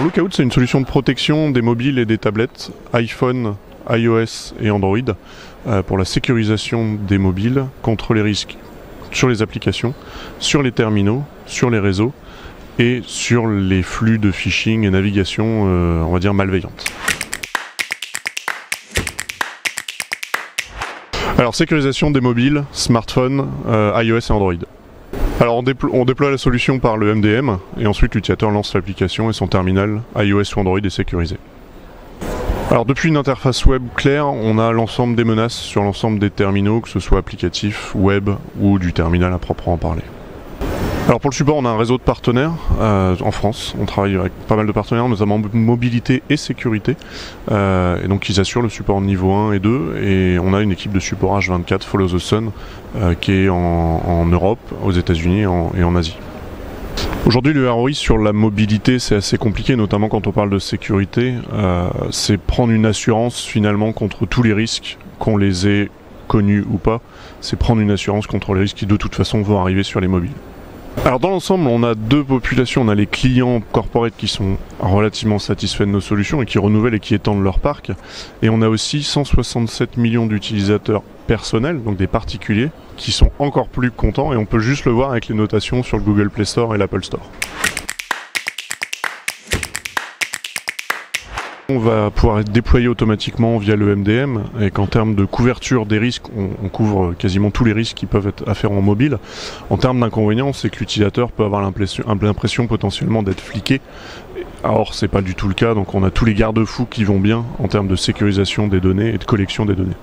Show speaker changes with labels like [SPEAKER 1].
[SPEAKER 1] Alors Lookout, c'est une solution de protection des mobiles et des tablettes iPhone, iOS et Android pour la sécurisation des mobiles contre les risques sur les applications, sur les terminaux, sur les réseaux et sur les flux de phishing et navigation, on va dire, malveillante. Alors sécurisation des mobiles, smartphones, iOS et Android. Alors on déploie la solution par le MDM et ensuite l'utilisateur lance l'application et son terminal iOS ou Android est sécurisé. Alors depuis une interface web claire, on a l'ensemble des menaces sur l'ensemble des terminaux, que ce soit applicatif, web ou du terminal à proprement parler. Alors pour le support, on a un réseau de partenaires en France. On travaille avec pas mal de partenaires, notamment mobilité et sécurité. Et donc ils assurent le support niveau 1 et 2. Et on a une équipe de support H24, Follow the Sun, qui est en Europe, aux États-Unis et en Asie. Aujourd'hui, le ROI sur la mobilité, c'est assez compliqué, notamment quand on parle de sécurité. C'est prendre une assurance finalement contre tous les risques, qu'on les ait connus ou pas. C'est prendre une assurance contre les risques qui de toute façon vont arriver sur les mobiles. Alors dans l'ensemble, on a deux populations. On a les clients corporate qui sont relativement satisfaits de nos solutions et qui renouvellent et qui étendent leur parc. Et on a aussi 167 millions d'utilisateurs personnels, donc des particuliers, qui sont encore plus contents et on peut juste le voir avec les notations sur le Google Play Store et l'Apple Store. On va pouvoir être déployé automatiquement via le MDM et qu'en termes de couverture des risques, on couvre quasiment tous les risques qui peuvent être afférents mobile. En termes d'inconvénients, c'est que l'utilisateur peut avoir l'impression potentiellement d'être fliqué. Or, c'est pas du tout le cas, donc on a tous les garde-fous qui vont bien en termes de sécurisation des données et de collection des données.